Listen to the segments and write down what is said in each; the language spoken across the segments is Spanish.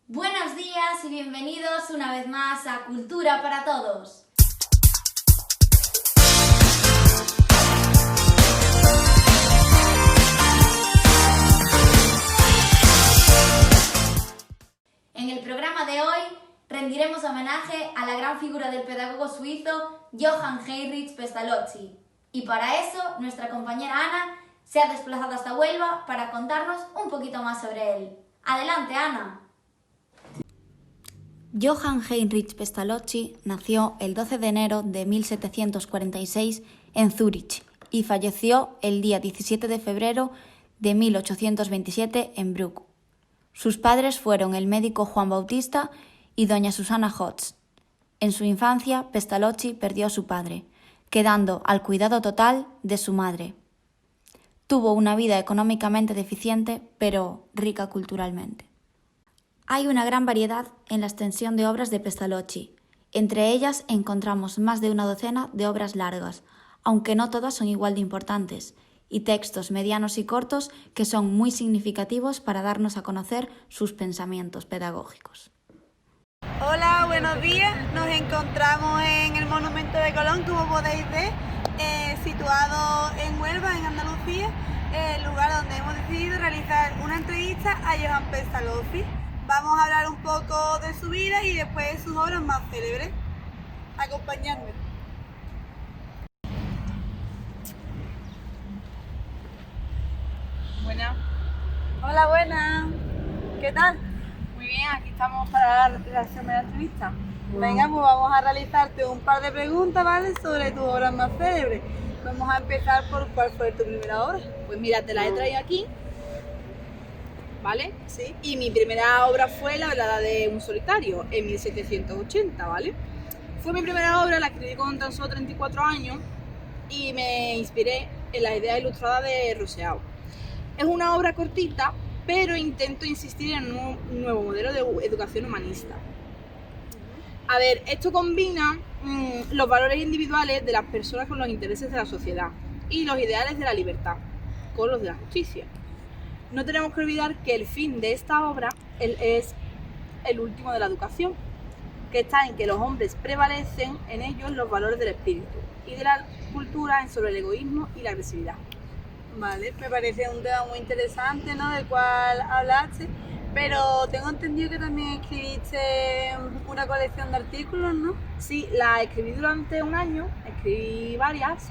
Buenos días y bienvenidos una vez más a Cultura para Todos. En el programa de hoy rendiremos homenaje a la gran figura del pedagogo suizo Johann Heinrich Pestalozzi. Y para eso, nuestra compañera Ana se ha desplazado hasta Huelva para contarnos un poquito más sobre él. ¡Adelante, Ana! Johann Heinrich Pestalozzi nació el 12 de enero de 1746 en Zúrich y falleció el día 17 de febrero de 1827 en Bruck. Sus padres fueron el médico Juan Bautista y doña Susana Hotz. En su infancia, Pestalozzi perdió a su padre, quedando al cuidado total de su madre. Tuvo una vida económicamente deficiente, pero rica culturalmente. Hay una gran variedad en la extensión de obras de Pestalozzi. Entre ellas encontramos más de una docena de obras largas, aunque no todas son igual de importantes, y textos medianos y cortos que son muy significativos para darnos a conocer sus pensamientos pedagógicos. Hola, buenos días. Nos encontramos en el Monumento de Colón, como podéis ver, situado en Huelva, en Andalucía, el lugar donde hemos decidido realizar una entrevista a Johann Pestalozzi. Vamos a hablar un poco de su vida y después de sus obras más célebres. Acompañadme. Buenas. Hola, buenas. ¿Qué tal? Muy bien, aquí estamos para realizarme la entrevista. Venga, pues vamos a realizarte un par de preguntas, ¿vale? Sobre tus obras más célebres. Vamos a empezar por cuál fue tu primera obra. Pues mira, te la he traído aquí, ¿vale? Sí. Y mi primera obra fue La velada de un solitario, en 1780, ¿vale? Fue mi primera obra, la escribí con tan solo 34 años y me inspiré en la idea ilustrada de Rousseau. Es una obra cortita, pero intento insistir en un nuevo modelo de educación humanista. A ver, esto combina los valores individuales de las personas con los intereses de la sociedad y los ideales de la libertad con los de la justicia. No tenemos que olvidar que el fin de esta obra es el último de la educación, que está en que los hombres prevalecen en ellos los valores del espíritu y de la cultura sobre el egoísmo y la agresividad. Vale, me parece un tema muy interesante, ¿no? Del cual hablaste, pero tengo entendido que también escribiste una colección de artículos, ¿no? Sí, la escribí durante un año, escribí varias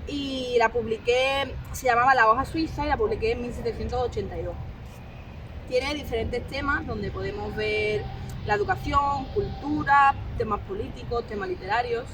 y la publiqué, se llamaba La hoja suiza y la publiqué en 1782. Tiene diferentes temas donde podemos ver la educación, cultura, temas políticos, temas literarios.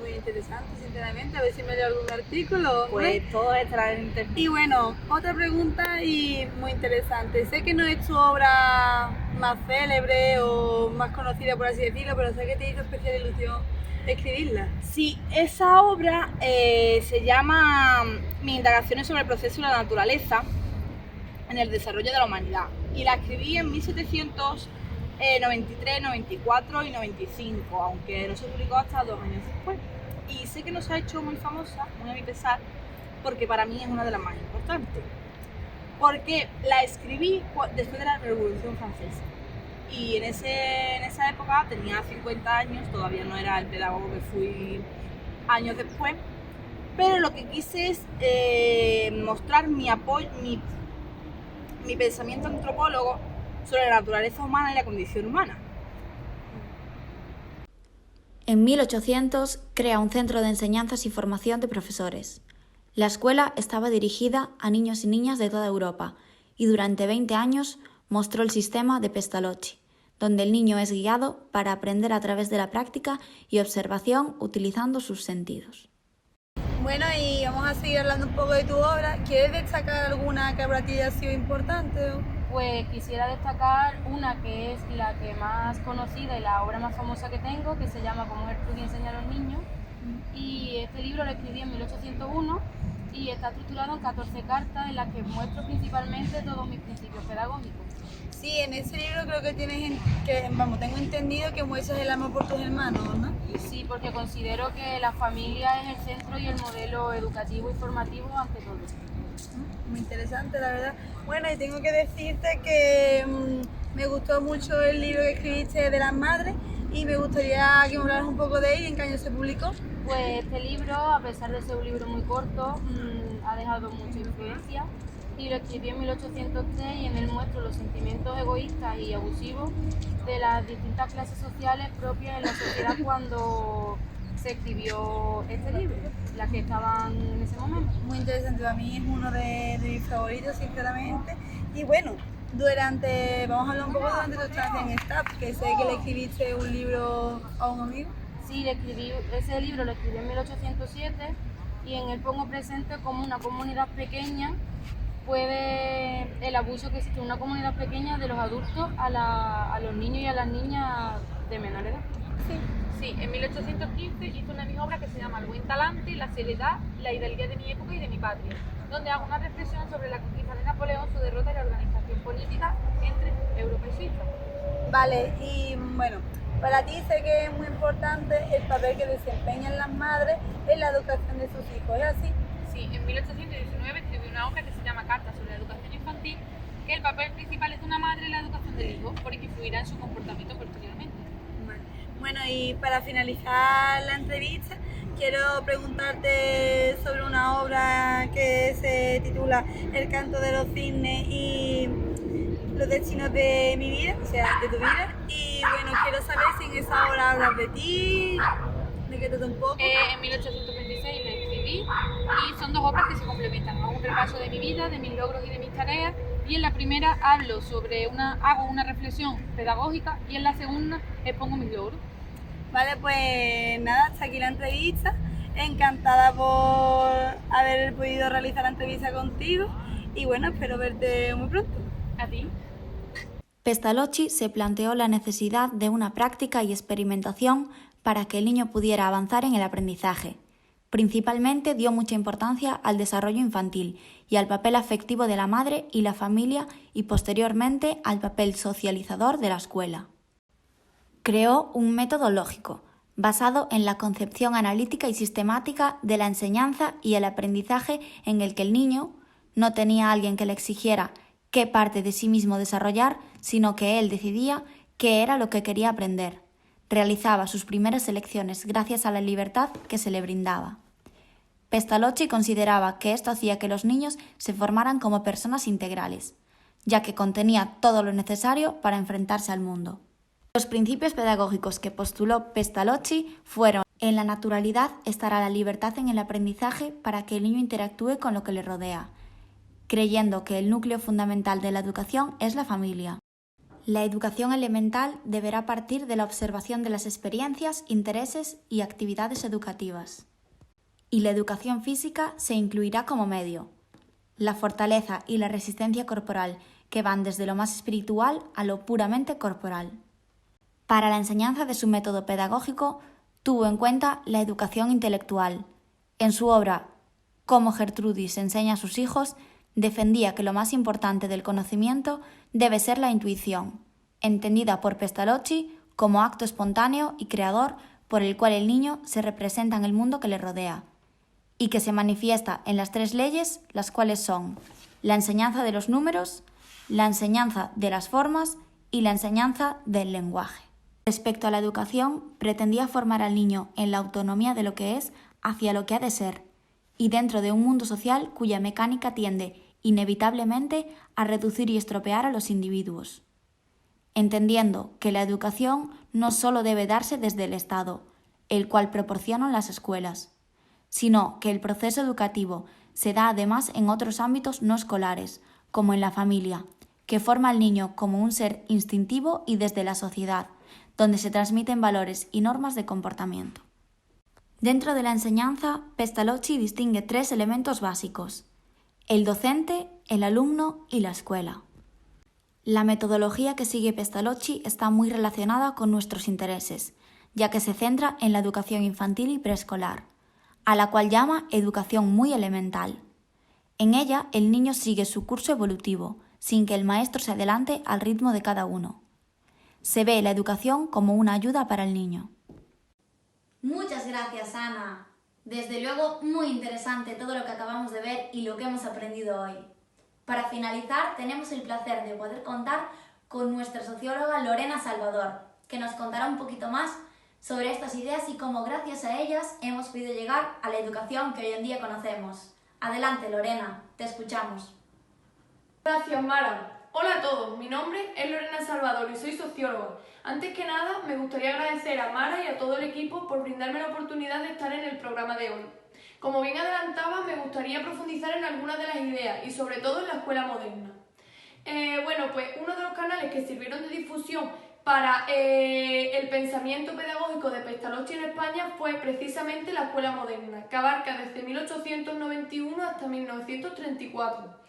Muy interesante, sinceramente, a ver si me leo algún artículo. Pues todo estará en internet. Y bueno, otra pregunta y muy interesante. Sé que no es tu obra más célebre o más conocida, por así decirlo, pero sé que te hizo especial ilusión escribirla. Sí, esa obra se llama Mis indagaciones sobre el proceso y la naturaleza en el desarrollo de la humanidad. Y la escribí en 1793, 94 y 95, aunque no se publicó hasta 2 años después. Y sé que no se ha hecho muy famosa, muy a mi pesar, porque para mí es una de las más importantes. Porque la escribí después de la Revolución Francesa. Y en esa época tenía 50 años, todavía no era el pedagogo que fui años después, pero lo que quise es mostrar mi pensamiento antropólogo sobre la naturaleza humana y la condición humana. En 1800 crea un centro de enseñanzas y formación de profesores. La escuela estaba dirigida a niños y niñas de toda Europa y durante 20 años mostró el sistema de Pestalozzi, donde el niño es guiado para aprender a través de la práctica y observación utilizando sus sentidos. Bueno, y vamos a seguir hablando un poco de tu obra. ¿Quieres destacar alguna que para ti haya sido importante? Pues quisiera destacar una que es la que más conocida y la obra más famosa que tengo, que se llama Cómo estudia y enseña a los niños. Y este libro lo escribí en 1801 y está estructurado en 14 cartas en las que muestro principalmente todos mis principios pedagógicos. Sí, en ese libro creo que tengo entendido que muestras el amor por tus hermanos, ¿no? Sí, porque considero que la familia es el centro y el modelo educativo y formativo ante todo. Muy interesante, la verdad. Bueno, y tengo que decirte que me gusta gustó mucho el libro que escribiste de las madres y me gustaría que me hablaras un poco de él y en qué año se publicó. Pues este libro, a pesar de ser un libro muy corto, ha dejado mucha influencia y lo escribí en 1803 y en él muestro los sentimientos egoístas y abusivos de las distintas clases sociales propias en la sociedad cuando se escribió este libro, las que estaban en ese momento. Muy interesante, para mí es uno de mis favoritos, sinceramente. Y bueno, vamos a hablar un poco durante tu estancia en STAP, que sé que le escribiste un libro a un amigo. Sí, ese libro lo escribí en 1807 y en él pongo presente como una comunidad pequeña el abuso que existe en una comunidad pequeña de los adultos a los niños y a las niñas de menor edad. Sí, en 1815 hizo una de mis obras que se llama El buen talante, la seriedad, la hidalguía de mi época y de mi patria, donde hago una reflexión sobre la conquista de Napoleón, su derrota y la organización política entre Europa y Suiza. Vale, y bueno, para ti sé que es muy importante el papel que desempeñan las madres en la educación de sus hijos, ¿es así? Sí, en 1819 escribí una obra que se llama Carta sobre la educación infantil, que el papel principal es de una madre en la educación del hijo, porque influirá en su comportamiento posteriormente. Bueno, y para finalizar la entrevista, quiero preguntarte sobre una obra que se titula El canto de los cisnes y los destinos de mi vida, o sea, de tu vida. Y bueno, quiero saber si en esa obra hablas de ti, de qué trata un poco. En 1826 la escribí y son dos obras que se complementan. Hago un repaso de mi vida, de mis logros y de mis tareas. Y en la primera hago una reflexión pedagógica y en la segunda expongo mis logros. Vale, pues nada, hasta aquí la entrevista. Encantada por haber podido realizar la entrevista contigo y bueno, espero verte muy pronto. ¿A ti? Pestalozzi se planteó la necesidad de una práctica y experimentación para que el niño pudiera avanzar en el aprendizaje. Principalmente dio mucha importancia al desarrollo infantil y al papel afectivo de la madre y la familia y posteriormente al papel socializador de la escuela. Creó un método lógico, basado en la concepción analítica y sistemática de la enseñanza y el aprendizaje en el que el niño no tenía a alguien que le exigiera qué parte de sí mismo desarrollar, sino que él decidía qué era lo que quería aprender. Realizaba sus primeras elecciones gracias a la libertad que se le brindaba. Pestalozzi consideraba que esto hacía que los niños se formaran como personas integrales, ya que contenía todo lo necesario para enfrentarse al mundo. Los principios pedagógicos que postuló Pestalozzi fueron: en la naturalidad estará la libertad en el aprendizaje para que el niño interactúe con lo que le rodea, creyendo que el núcleo fundamental de la educación es la familia. La educación elemental deberá partir de la observación de las experiencias, intereses y actividades educativas. Y la educación física se incluirá como medio. La fortaleza y la resistencia corporal, que van desde lo más espiritual a lo puramente corporal. Para la enseñanza de su método pedagógico, tuvo en cuenta la educación intelectual. En su obra Cómo Gertrudis enseña a sus hijos, defendía que lo más importante del conocimiento debe ser la intuición, entendida por Pestalozzi como acto espontáneo y creador por el cual el niño se representa en el mundo que le rodea, y que se manifiesta en las tres leyes, las cuales son la enseñanza de los números, la enseñanza de las formas y la enseñanza del lenguaje. Respecto a la educación, pretendía formar al niño en la autonomía de lo que es hacia lo que ha de ser, y dentro de un mundo social cuya mecánica tiende inevitablemente a reducir y estropear a los individuos. Entendiendo que la educación no solo debe darse desde el Estado, el cual proporcionan las escuelas, sino que el proceso educativo se da además en otros ámbitos no escolares, como en la familia, que forma al niño como un ser instintivo y desde la sociedad, donde se transmiten valores y normas de comportamiento. Dentro de la enseñanza, Pestalozzi distingue tres elementos básicos: el docente, el alumno y la escuela. La metodología que sigue Pestalozzi está muy relacionada con nuestros intereses, ya que se centra en la educación infantil y preescolar, a la cual llama educación muy elemental. En ella, el niño sigue su curso evolutivo, sin que el maestro se adelante al ritmo de cada uno. Se ve la educación como una ayuda para el niño. Muchas gracias, Ana. Desde luego, muy interesante todo lo que acabamos de ver y lo que hemos aprendido hoy. Para finalizar, tenemos el placer de poder contar con nuestra socióloga Lorena Salvador, que nos contará un poquito más sobre estas ideas y cómo gracias a ellas hemos podido llegar a la educación que hoy en día conocemos. Adelante, Lorena, te escuchamos. Gracias, Mara. Hola a todos, mi nombre es Lorena Salvador y soy socióloga. Antes que nada, me gustaría agradecer a Mara y a todo el equipo por brindarme la oportunidad de estar en el programa de hoy. Como bien adelantaba, me gustaría profundizar en algunas de las ideas y sobre todo en la escuela moderna. Pues uno de los canales que sirvieron de difusión para el pensamiento pedagógico de Pestalozzi en España fue precisamente la escuela moderna, que abarca desde 1891 hasta 1934.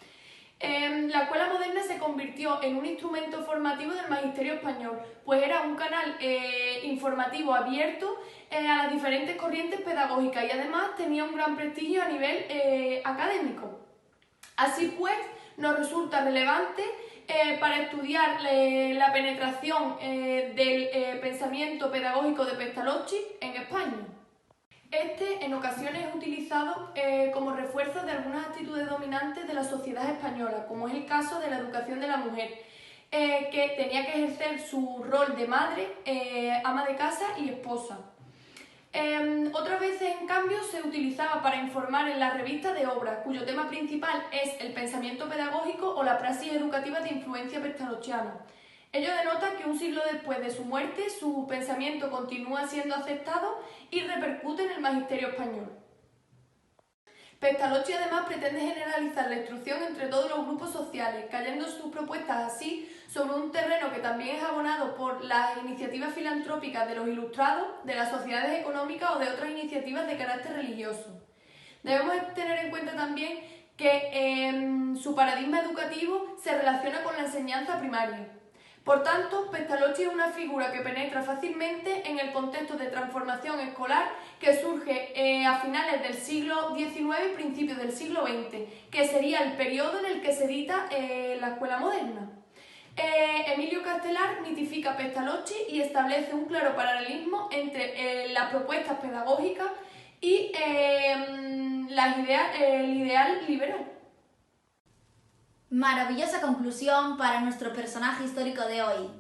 La escuela moderna se convirtió en un instrumento formativo del magisterio español, pues era un canal informativo abierto a las diferentes corrientes pedagógicas y además tenía un gran prestigio a nivel académico. Así pues, nos resulta relevante para estudiar la penetración del pensamiento pedagógico de Pestalozzi en España. Este en ocasiones es utilizado como refuerzo de algunas actitudes dominantes de la sociedad española, como es el caso de la educación de la mujer, que tenía que ejercer su rol de madre, ama de casa y esposa. Otras veces, en cambio, se utilizaba para informar en las revistas de obras, cuyo tema principal es el pensamiento pedagógico o la praxis educativa de influencia pestalozziana. Ello denota que un siglo después de su muerte, su pensamiento continúa siendo aceptado y repercute en el magisterio español. Pestalozzi además pretende generalizar la instrucción entre todos los grupos sociales, cayendo sus propuestas así sobre un terreno que también es abonado por las iniciativas filantrópicas de los ilustrados, de las sociedades económicas o de otras iniciativas de carácter religioso. Debemos tener en cuenta también que su paradigma educativo se relaciona con la enseñanza primaria. Por tanto, Pestalozzi es una figura que penetra fácilmente en el contexto de transformación escolar que surge a finales del siglo XIX y principios del siglo XX, que sería el periodo en el que se edita la escuela moderna. Emilio Castelar mitifica a Pestalozzi y establece un claro paralelismo entre las propuestas pedagógicas y el ideal liberal. Maravillosa conclusión para nuestro personaje histórico de hoy.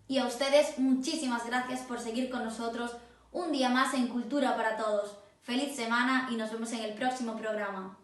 Y a ustedes muchísimas gracias por seguir con nosotros un día más en Cultura para Todos. Feliz semana y nos vemos en el próximo programa.